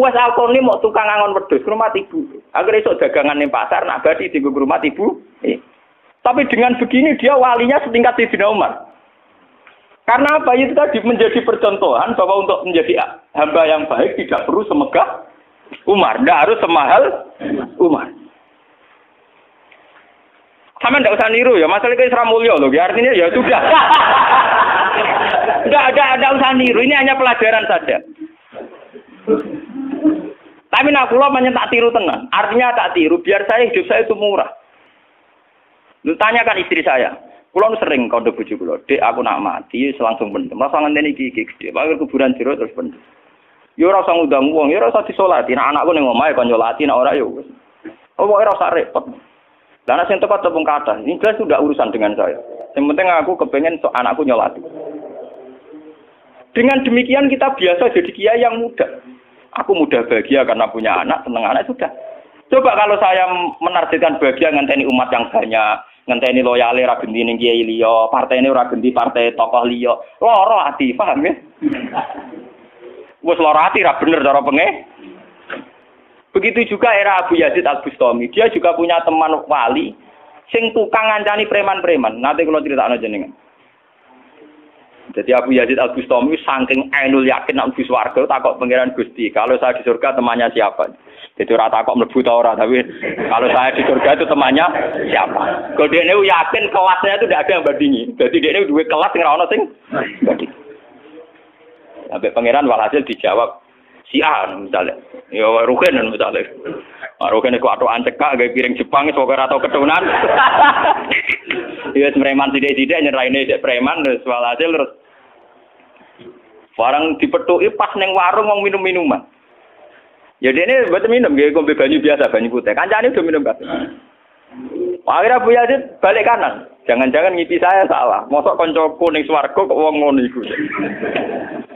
Wes Al-Qarni mau tukang angon wedhus rumah ibu. Akhirnya esuk dagangan ning pasar nak badi di rumah ibu. Tapi dengan begini dia walinya setingkat Sayyidina Umar. Karena apa? Itu tadi menjadi percontohan bahwa untuk menjadi hamba yang baik tidak perlu semegah Umar, tidak harus semahal Umar. Sama tidak usah niru ya, masalah itu Isra Mulya loh, artinya ya sudah. Tidak usah niru, ini hanya pelajaran saja. Tapi nak kula tak tiru tenan. Artinya tak tiru, biar saya hidup saya itu murah. Lu tanyakan istri saya. Kula sering kode bojo kula, "Dek, aku nak mati langsung pendem. Rasa ngenteni iki gede. Bakal kuburan jero terus pendem." Yo ora usah ngundang wong, yo ora usah disolati. Nek anakku ning omahe kon nyolati, nek ora yo wis. Pokoke ora usah repot. Lah nek sing tepat tepung kathah, ini jelas sudah urusan dengan saya. Yang penting aku kepengen anakku nyolati. Dengan demikian kita biasa jadi kiai yang muda. Aku mudah bahagia karena punya anak, seneng anak sudah. Coba kalau saya menargetkan bahagia ngenteni umat yang banyak, ngenteni loyale ra genti ning kiai liya, partene ora genti partai tokoh liya. Lara ati, paham ya? Wes lara ati ra bener cara penge. Begitu juga era Abu Yazid Al-Bustami, dia juga punya teman wali sing tukang ngancani preman-preman. Nanti kalau critakno jenengan. Jadi Abu Yazid Al-Bustami saking ainul yakin nek mlebu swarga takok pangeran Gusti, kalau saya di surga temannya siapa? Jadi ora takok mlebu ta ora, tapi kalau saya di surga itu temannya siapa? Kok dekne yakin kelasnya itu tidak ada yang bandingi. Jadi dekne duwe kelas sing ora ono sing banding. Sampai pangeran walhasil dijawab si A misalnya. Ya Rugen misalnya. Rugen iku atokan cekak gawe piring Jepang wis ora tau ketunan. Ya preman sithik-sithik nyeraine dek preman terus walhasil terus barang dipethuki pas ning warung wong minum-minuman. Ya dene mboten minum nggih ngombe banyu biasa, banyu putih. Kancane udah minum kabeh. Akhirnya Abu Yazid balik kanan. Jangan-jangan ngipi saya salah. Mosok koncoku ning swarga kok wong ngono iku.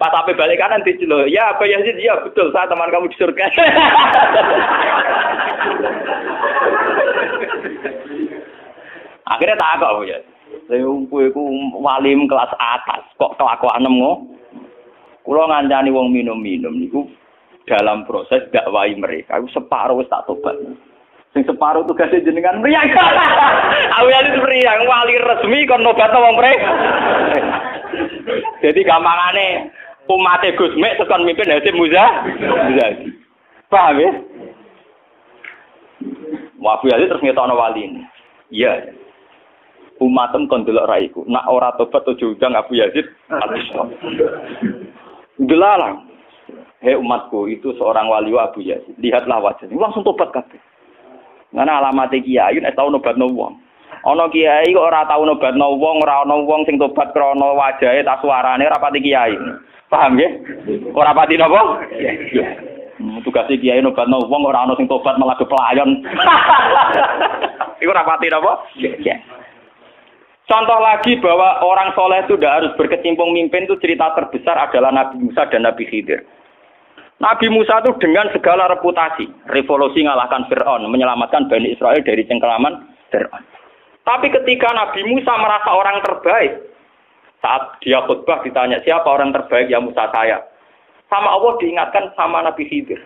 Pas sampai balik kanan diceluk. Ya Abu Yazid, ya betul, saya teman kamu di surga. Akhirnya tak kok ya. Saya iku walim kelas atas kok kelakuan ngono. Kula ngancani wong minum-minum niku dalam proses dakwahi mereka. Iku separuh wis tak tobat. Sing separuh tugasnya jenengan mriyang. Aku ya itu mriyang wali resmi kon nobatno wong mrek. Jadi gampangane umate Gus Mek tekan mimpin Hasim Muzadi. Paham ya? Wafu ya terus ngetokno wali ini. Iya. Umatem kon delok ra iku. Nak ora tobat aja undang Abu Yazid al-Bustami. Delalang. Hei umatku, itu seorang wali Abu Yazid. Lihatlah wajahnya. Langsung tobat kabeh. Ngene alamate kiai nek tau nobatno wong. Ana kiai kok ora tau nobatno wong, ora ana wong sing tobat krana wajahe ta suarane ora pati kiai. Paham nggih? Ora pati napa? Iya. Tugase kiai nobatno wong ora ana sing tobat malah pelayon. Iku ora pati napa? Iya. Contoh lagi bahwa orang soleh itu tidak harus berkecimpung mimpin, itu cerita terbesar adalah Nabi Musa dan Nabi Khidir. Nabi Musa itu dengan segala reputasi, revolusi ngalahkan Fir'aun, menyelamatkan Bani Israel dari cengkeraman Fir'aun. Tapi ketika Nabi Musa merasa orang terbaik, saat dia khutbah ditanya siapa orang terbaik, ya Musa saya. Sama Allah diingatkan sama Nabi Khidir.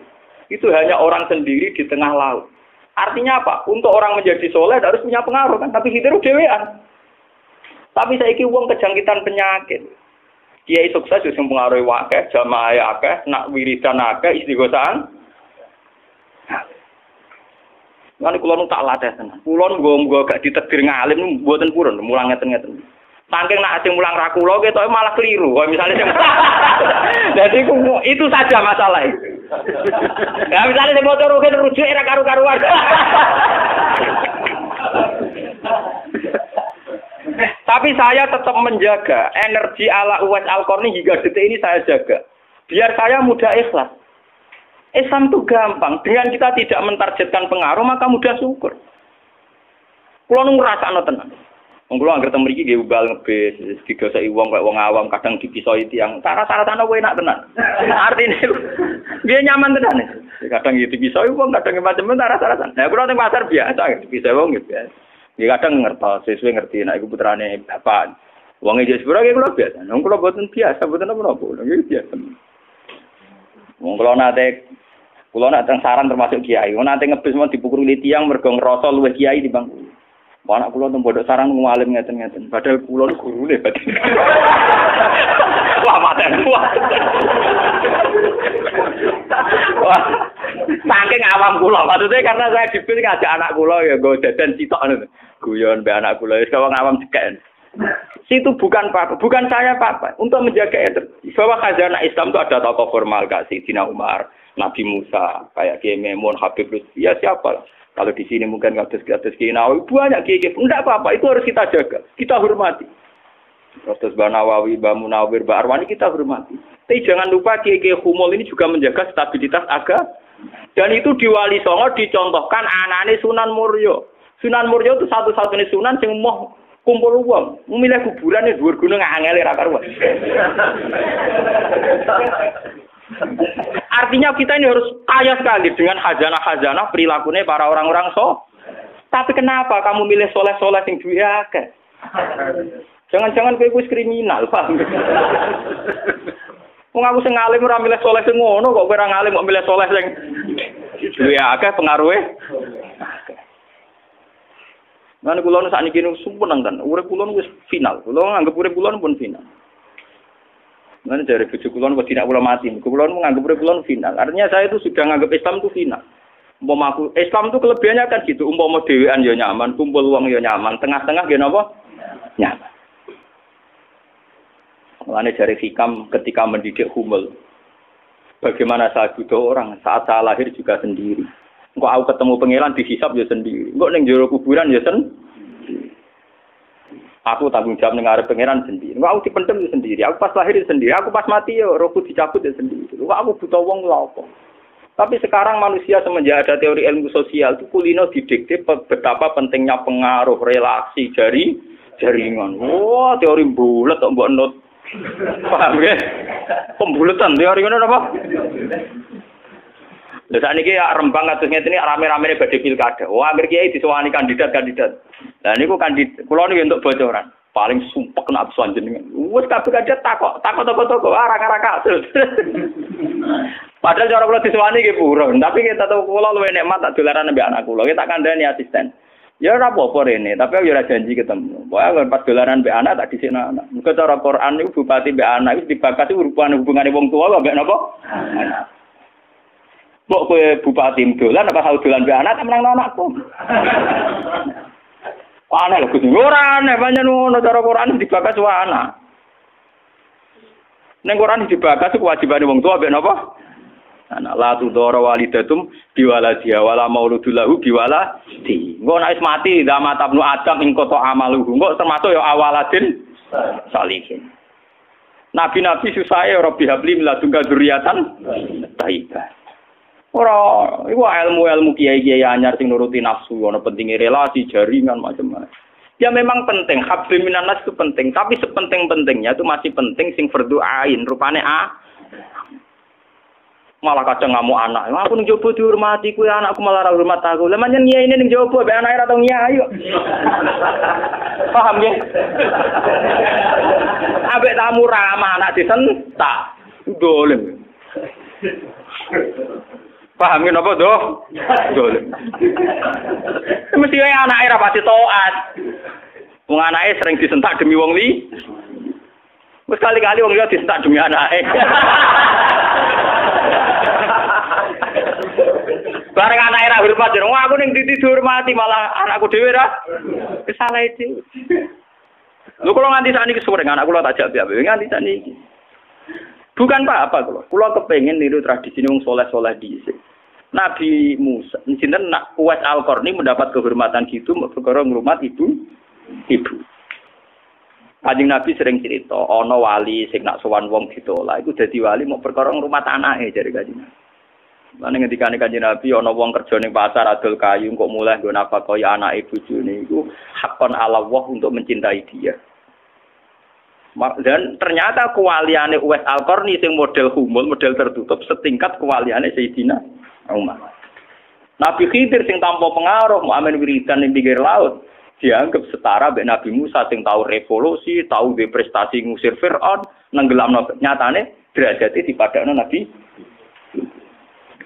Itu hanya orang sendiri di tengah laut. Artinya apa? Untuk orang menjadi soleh harus punya pengaruh kan, tapi Khidir dewean. Tapi saiki wong kejangkitan penyakit. Kiai sukses wis mempengaruhi akeh, jamaah akeh, nak wiridan akeh, istighosahan. Lan kula nu tak latih tenan. Kula nggo gak ditegir ngalim mboten purun, mulang ngeten-ngeten. Saking nak sing mulang ra kula ketoke malah keliru. Kaya misale sing Jadi itu saja masalah itu. Ya misalnya sing motor rujuk era karu-karuan. Tapi saya tetap menjaga energi ala Uwais Al-Qarni hingga detik ini saya jaga. Biar saya mudah ikhlas. Islam itu gampang. Dengan kita tidak mentargetkan pengaruh, maka mudah syukur. Kulo nu ngrasakno tenan. Wong kulo anggere teng mriki nggih ubal ngebis, digoseki wong kaya wong awam kadang dipisoi tiyang. Cara-carane enak tenan. Artine nggih nyaman tenan. Kadang dipisoi wong, kadang macam-macam cara-carane. Nah, kulo teng pasar biasa dipisoi wong nggih biasa. Ya kadang ngertos, sesuai ngerti, nek iku putrane bapak. Wong iki sepuro iki kula biasa. Wong kula boten biasa, boten apa-apa. Nggih biasa. Wong kula nate Kula nek teng sarang termasuk kiai, nanti ngebis mau dipukuli tiyang mergo ngrasa luwih kiai timbang kula. Anak kula teng pondok sarang ngalim ngeten-ngeten. Padahal kula niku gurune berarti. Wah, maten. Wah. Saking awam kula, maksudnya karena saya dipil ngajak anak kula ya nggo dadan sitok ngono. Guyon mbek anak kula wis wong awam cekek. Situ bukan apa-apa, bukan saya apa-apa. Untuk menjaga bahwa khazanah Islam itu ada tokoh formal kayak Sayyidina Umar, Nabi Musa, kayak Kiai Memun, Habib Lutfi, ya siapa? Kalau di sini mungkin kados Kiai Nawawi, banyak Kiai. Enggak apa-apa, itu harus kita jaga, kita hormati. Terus Mbak Nawawi, Mbak Munawir, Mbak Arwani kita hormati. Tapi jangan lupa Kiai Humul ini juga menjaga stabilitas agama. Dan itu di Wali Songo dicontohkan anane Sunan Muryo. Sunan Muryo itu satu-satunya sunan yang mau kumpul uang, memilih kuburan di dhuwur gunung angele ra karuan. Artinya kita ini harus kaya sekali dengan khazanah-khazanah perilakunya para orang-orang Tapi kenapa kamu milih soleh-soleh sing duwe akeh? Jangan-jangan kowe wis kriminal, paham? Wong aku sing alim ora milih soleh sing ngono kok kowe ora ngalim kok milih soleh sing duwe akeh pengaruhe. Nah, kula nu sakniki nu sumpeng ten. Urip kula nu wis final. Kula nganggep urip kula pun final. Mana dari bojo kula nu tidak kula mati. Kula nu nganggep urip kula final. Artinya saya itu sudah nganggep Islam itu final. Umpama aku Islam itu kelebihannya kan gitu. Umpama dhewean ya nyaman, kumpul wong ya nyaman, tengah-tengah ya napa? Nyaman. Mulane dari Hikam ketika mendidik Humul. Bagaimana saya butuh orang saat saya lahir juga sendiri. Engko aku ketemu pangeran dihisab ya sendiri. Engko ning jero kuburan ya sendiri. Aku tanggung jawab ning arep pangeran sendiri. Engko aku dipendem ya sendiri. Aku pas lahir ya sendiri. Aku pas mati ya rohku dicabut ya sendiri. Engko aku butuh wong lha apa. Tapi sekarang manusia semenjak ada teori ilmu sosial itu kulino didikte betapa pentingnya pengaruh relasi jaringan. Wah, teori bulat kok mbok not. Paham ya? Pembulatan teori ngono apa? Lha sakniki ya Rembang kados ngene rame-ramene badhe pilkada. Oh, akhir kiai disowani kandidat-kandidat. Lah niku kandidat kula niku entuk bocoran. Paling sumpek nek absen jenengan. Wes kabeh kandidat takok toko-toko arang-arang kasus. Padahal cara kula disowani nggih purun, tapi kita tahu kula luwih nikmat tak dolaran ambek anak kula. Kita kandhani asisten. Ya ora apa-apa rene, tapi aku ora janji ketemu. Pokoke pas dolaran mbek anak tak dhisikno anak. Muga cara Quran niku bupati mbek anak wis dibakati hubungane wong tuwa mbek napa? Anak. Kok kowe bupati dolan apa hal dolan mbek anak menang anakku. Aneh lho Gusti. Ora aneh pancen ngono cara Quran dibakas wae anak. Ning Quran dibakas kewajibane wong tua mbek napa? Anak la tudara walidatum biwaladiha wala mauludul lahu biwaladi. Engko nek mati damat abnu adam ing kota amaluhu. Engko termasuk ya awaladin salihin. Nabi-nabi susahe Rabbi habli min ladunka dzurriatan thayyibah. Ora, iku ilmu-ilmu kiai-kiai anyar sing nuruti nafsu, ana pentingnya relasi, jaringan macam-macam. Ya memang penting, habli minan nas itu penting, tapi sepenting-pentingnya itu masih penting sing fardhu ain, rupane malah kadang ngamuk anak. Aku ning jowo dihormati kuwi anakku malah ora hormat aku. Lah manjen nyaine ning jowo mbek anake ora tau nyai kok. Paham ya? Ambek tamu ramah anak disentak. Dolen. Paham ya napa doh? Dolen. Mesti wae anake ora pati taat. Wong anake sering disentak demi wong li. Wes kali-kali wong liya disentak demi anake. Bareng anak era hormat jeneng aku ning titi dihormati malah anakku dhewe ra kesalah iki. Lho kula nganti sakniki kesuwen anak kula tak jak-jak nganti sakniki. Bukan apa-apa kula. Kula kepengin niru tradisi wong saleh-saleh dhisik. Nabi Musa, sinten Uwais Al-Qarni mendapat kehormatan gitu perkara ngrumat ibu. Kanjeng Nabi sering cerita, ana wali sing nak sowan wong ditolak iku dadi wali mau perkara ngrumat anake jare Kanjeng Nabi. Lan ngendikane Kanjeng Nabi ana wong kerja ning pasar adol kayu kok mulai nggo nafkahi anake bojone iku hakon ala Allah untuk mencintai dia. Dan ternyata kewaliane Uwais Al-Qarni sing model humul, model tertutup setingkat kewaliane Sayyidina Umar. Nabi Khidir sing tanpa pengaruh muamen wiridan ning pinggir laut dianggap setara mbek Nabi Musa sing tahu revolusi, tahu dhe prestasi ngusir Firaun, nenggelamno nyatane derajate dipadakno Nabi.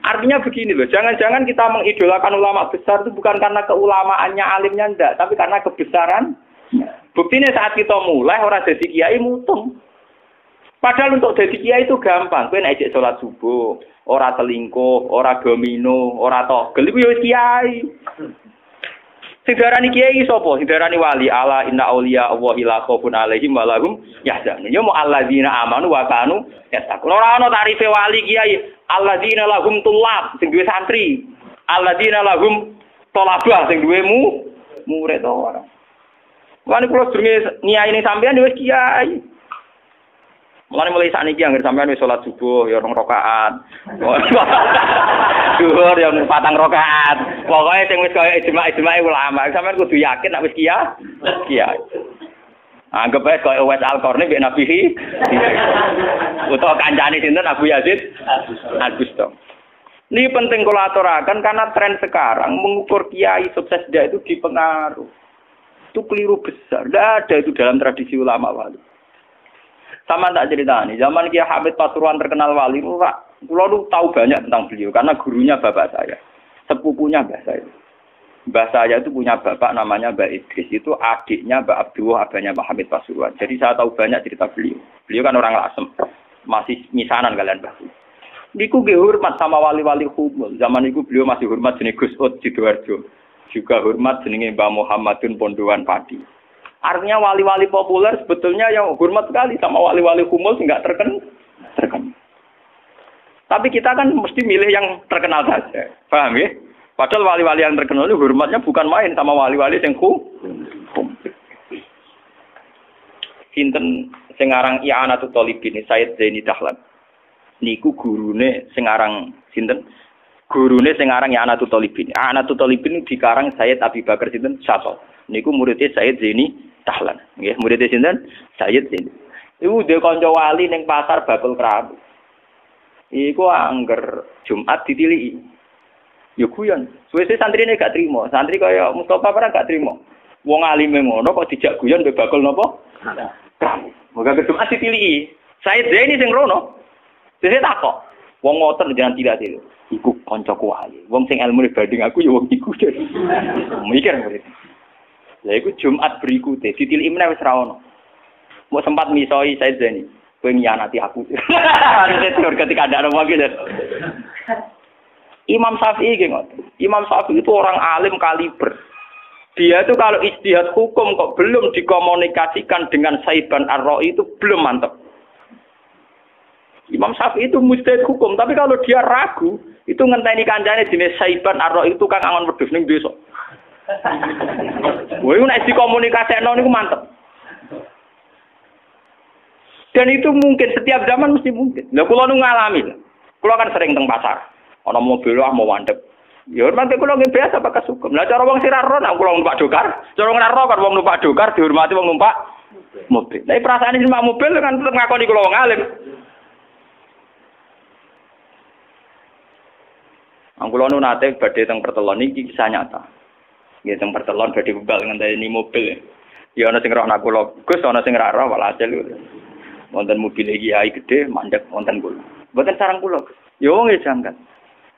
Artinya begini loh, jangan-jangan kita mengidolakan ulama besar itu bukan karena keulamaannya alimnya ndak, tapi karena kebesaran. Buktinya saat kita mulai orang jadi kiai mutung. Padahal untuk jadi kiai itu gampang. Kowe nek salat subuh, ora selingkuh, ora domino, ora togel iku ya wis kiai. Sing darani kiai sapa? Sing darani wali ala inna auliya Allahi la khaufun alaihim wa lahum yahzanun. Ya mu alladzina amanu wa kanu yattaqun. Ora ana tarife wali kiai. Alladzina lahum tulab sing duwe santri. Alladzina lahum thalabah sing duwe murid ora. Lan kula sedurunge niyaine sampean wis kiai. Mulai sakniki anggere sampean wis salat subuh ya 2 rakaat. Zuhur ya 4 rakaat. Pokoke sing wis kaya ijma' ulama, sampean kudu yakin nek wis kiai. Anggap ae kaya Uwais Al-Qarni mbek Nabi utawa kancane sinten Abu Yazid Al-Bustami. Ini penting kula aturaken karena tren sekarang mengukur kiai sukses dia itu dipengaruh. Itu keliru besar. Tidak ada itu dalam tradisi ulama wali. Sama tak cerita nih, zaman Kiai Hamid Pasuruan terkenal wali, kula tahu banyak tentang beliau karena gurunya bapak saya, sepupunya mbah saya. Mbah saya itu punya bapak namanya Mbak Idris, itu adiknya Mbak Abdullah, abahnya Mbak Hamid Pasuruan. Jadi saya tahu banyak cerita beliau. Beliau kan orang Lasem, masih misanan kalian Mbah. Niku nggih hormat sama wali-wali humul. Zaman itu beliau masih hormat jenenge Gus Ud Sidoarjo. Juga hormat jenenge Mbah Muhammadun Pondowan Padi. Artinya wali-wali populer sebetulnya yang hormat sekali sama wali-wali humul nggak terkenal. Tapi kita kan mesti milih yang terkenal saja. Paham ya? Padahal wali-wali yang terkenal itu hormatnya bukan main sama wali-wali yang Sinten sing aran I'anatul Thalibin Sayyid Zaini Dahlan. Niku gurune sing aran sinten? Gurune sing aran I'anatul Thalibin. I'anatul Thalibin dikarang Sayyid Abi Bakar sinten? Syato. Niku muridé Sayyid Zaini Dahlan, nggih murid sinten? Sayyid Zain. Iku dhe kanca wali ning pasar bakul kerabu. Iku angger Jumat ditiliki. Ya guyon. Suwe-suwe santrine gak trimo. Santri kaya Mustofa ora gak trimo. Wong alime ngono kok dijak guyon mbek bakul napa? Kerabu. Moga ke Jumat ditiliki. Sayyid Zain sing rono. Dene takok. Wong ngoten jangan tidak itu. Iku kancaku wali. Wong sing ilmune banding aku ya wong iku. Mikir murid. Lha iku Jumat berikutnya ditiliki meneh wis ra ono. Mau sempat misoi saya Zani. Kowe nyianati aku. Harusnya ketika ada orang gitu. Imam Syafi'i ngoten. Imam Syafi'i itu orang alim kaliber. Dia itu kalau ijtihad hukum kok belum dikomunikasikan dengan Saiban Ar-Ra'i itu belum mantap. Imam Syafi'i itu mujtahid hukum, tapi kalau dia ragu, itu ngenteni kancane jenis Saiban Ar-Ra'i itu kang angon wedhus ning desa. Woi, nek dikomunikasekno niku mantep. Dan itu mungkin setiap zaman mesti mungkin. Lah kula nu ngalami. Kula kan sering teng pasar. Ana mobil mau mandek. Ya hormati kula nggih biasa pakai sukum. Lah cara wong sira ro nek kula numpak dokar, cara ora ro kan wong numpak dokar dihormati wong numpak mobil. Lah perasaane numpak mobil kan tetep ngakoni kula wong alim. Kula nu nate badhe teng pertelon iki kisah nyata. Nggih teng pertelon badhe bebal ngenteni mobil. Ya ana sing roh nak kula, Gus ana sing ra roh walhasil. Wonten mobil kiai gede mandek wonten kula. Mboten sareng kula. Ya wong e jangkat.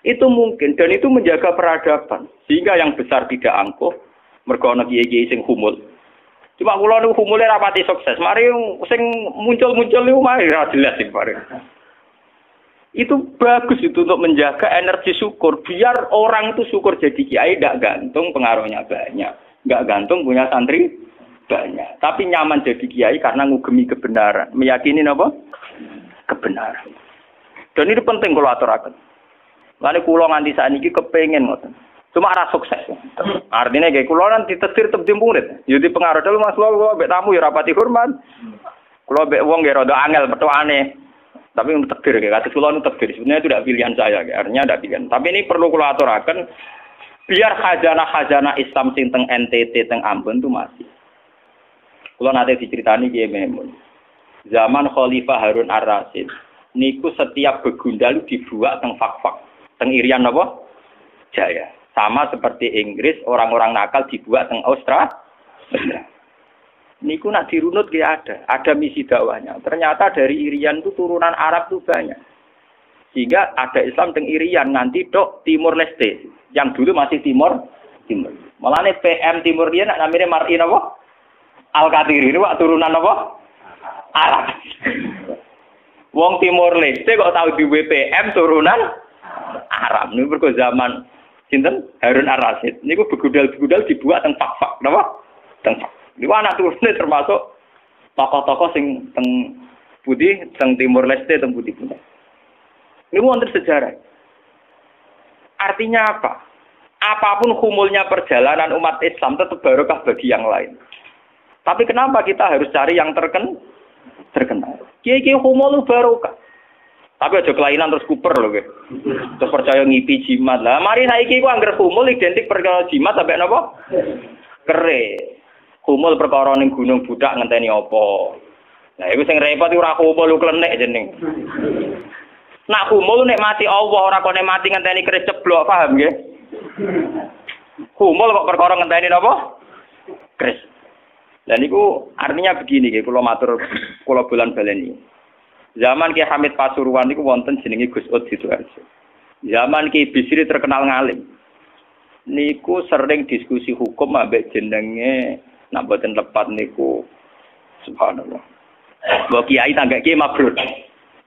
Itu mungkin dan itu menjaga peradaban sehingga yang besar tidak angkuh mergo ana kiai-kiai sing humul. Cuma kula niku humule rapati sukses. Mari sing muncul-muncul niku mari ra jelas sing bareng. Itu bagus itu untuk menjaga energi syukur. Biar orang itu syukur jadi kiai tidak gantung pengaruhnya banyak. Tidak gantung punya santri banyak. Tapi nyaman jadi kiai karena ngugemi kebenaran. Meyakini apa? Kebenaran. Dan itu penting kalau aturaken. Lalu kula nganti sakniki kepengin ngoten. Cuma arah sukses. Artinya kayak kula nanti ditesir tep murid. Yo dipengaruh dulu Mas kula mbek tamu ya rapati hormat. Kula mbek wong nggih rada angel petukane. Tapi untuk takdir, kata kula itu takdir. Sebenarnya itu tidak pilihan saya, artinya tidak pilihan. Tapi ini perlu kula aturaken, biar khazanah-khazanah Islam sing teng NTT, teng Ambon itu masih. Kula nate diceritani Kiai Maimun. Zaman Khalifah Harun Ar-Rasyid, niku setiap begundal dibuat teng fak-fak, teng Irian apa? Jaya. Sama seperti Inggris, orang-orang nakal dibuat teng Australia. Niku nak dirunut ada misi dakwahnya. Ternyata dari Irian itu turunan Arab itu banyak. Sehingga ada Islam teng Irian nganti tok Timur Leste, yang dulu masih Timur. Malahne PM Timur dia nak namanya Mar'in apa? Al-Qatiri ini wak turunan apa? Arab. Wong Timur Leste kok tahu di WPM turunan Arab. Ini berko zaman sinten Harun Ar-Rasyid. Niku begudal-begudal dibuat teng fak-fak, napa? Teng fak. Niku anak turune termasuk tokoh-tokoh sing teng putih, teng Timur Leste, teng putih. Niku wonten sejarah. Artinya apa? Apapun humulnya perjalanan umat Islam tetap barokah bagi yang lain. Tapi kenapa kita harus cari yang terkenal? Kiai-kiai humul barokah. Tapi aja kelainan terus kuper loh, guys. Terus percaya ngipi jimat lah. Mari saiki ku angger humul identik perkara jimat sampai napa? Kere. Humul perkara ning gunung budak ngenteni apa? Nah, iku sing repot ora humul klenek jeneng. Nak humul nek mati Allah ora kok nek mati ngenteni keris ceblok, paham nggih? Humul kok perkara ngenteni napa? Keris. Dan itu artinya begini, kalau matur, kalau bulan baleni. Zaman Ki Hamid Pasuruan itu wonten jenenge Gus Ud Sidoarjo. Zaman Ki Bisri terkenal ngalim. Niku sering diskusi hukum ambek jenenge nak boten lepat niku subhanallah. Mbok kiai tangga Ki Mabrur.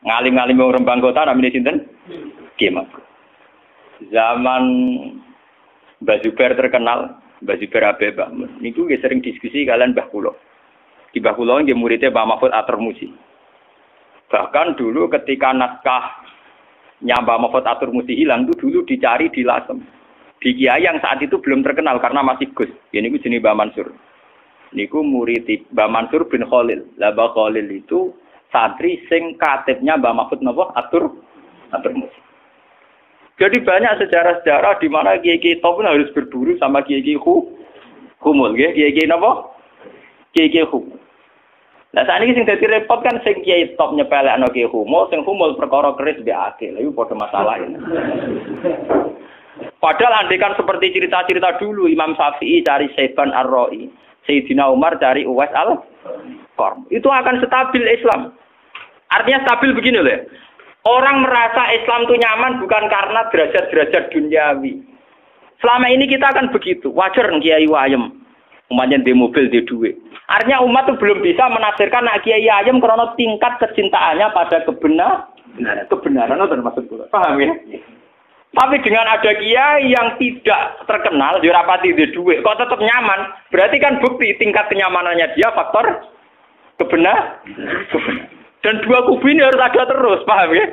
Ngalim-ngalim wong Rembang Kota namine sinten? Ki Mabrur. Zaman Mbah Zubair terkenal Mbah Zubair Abe Mbah Mun. Niku nggih sering diskusi kalian Mbah Kula. Di Mbah Kula nggih muridnya Mbah Mahfud Atur-Musi. Bahkan dulu ketika naskah Mbah Mahfud Atur-Musi hilang itu dulu dicari di Lasem. Di kiai yang saat itu belum terkenal karena masih Gus. Ya niku jenenge Mbah Mansur. Niku murid Mbah Mansur bin Khalil. Lah Mbah Khalil itu santri sing katibnya Mbah Mahfud napa Atur-Musi. Jadi banyak sejarah-sejarah di mana kiai-kiai top pun harus berburu sama kiai-kiai humul, nggih. Kiai-kiai napa? Kiai-kiai humul. Nah, saat ini sing dadi repot kan sing kiai top nyepelekno kiai humul, sing humul perkara keris mbek akil. Lha iku padha masalah ini. Padahal andekan seperti cerita-cerita dulu Imam Syafi'i cari Saiban Ar-Ra'i, Sayyidina Umar cari Uwais Al-Qarn. Itu akan stabil Islam. Artinya stabil begini loh ya. Orang merasa Islam itu nyaman bukan karena derajat-derajat duniawi. Selama ini kita akan begitu. Wajar kiai wayem. Umatnya di mobil, di duit. Artinya umat itu belum bisa menafsirkan nak kiai ayem karena tingkat kecintaannya pada kebenaran. Itu maksud gue. Paham ya? Tapi dengan ada kiai yang tidak terkenal, dirapati di duit, kok tetap nyaman. Berarti kan bukti tingkat kenyamanannya dia faktor kebenaran. Dan dua kubu ini harus ada terus, paham ya?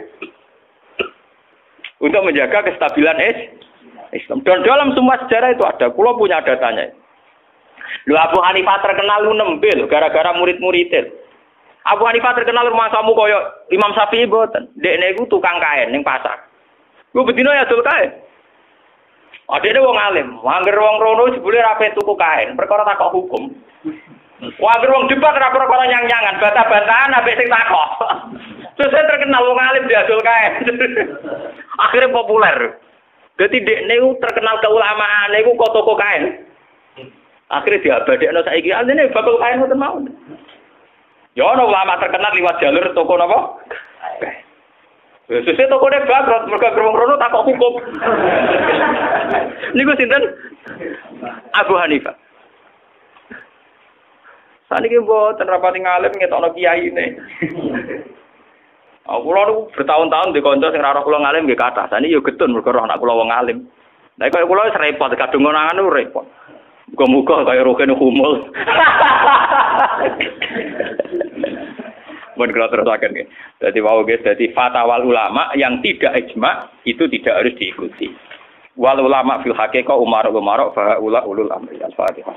Untuk menjaga kestabilan Islam. Dan dalam semua sejarah itu ada. Kulo punya datanya. Lu Abu Hanifah terkenal lu nembil gara-gara murid-muridnya. Abu Hanifah terkenal rumah samu koyo Imam Syafi'i boten. Dekne iku tukang kain ning pasar. Ku bedino ya dol kain. Adene wong alim, angger wong rono jebule ra tuku kain, perkara takok hukum. Wah, wong debat ora perkara nyang-nyangan, bantah-bantahan ambek sing takok. Terus saya terkenal wong alim diadol kae. Akhirnya populer. Dadi dekne terkenal keulamaan iku kok toko kain. Akhirnya diabadekno saiki asline bakal kain ngoten mawon. Ya ana ulama terkenal liwat jalur toko napa? Sesuk tokone bangkrut mergo wong rono takok hukum. Niku sinten? Abu Hanifah. Saniki mboten rapati ngalim ngetokno kiyaine. Kula niku bertahun-tahun di kanca sing ora kula ngalim nggih kathah. Saniki yo getun mergo roh anak kula wong alim. Lah kaya kula wis repot kadung ngonangan niku repot. Muga-muga kaya rohene humul. Mun kula terusaken nggih. Dadi wau nggih dadi fatwa ulama yang tidak ijma itu tidak harus diikuti. Wal ulama fil haqiqah umar fa ulul amri al-Fatihah.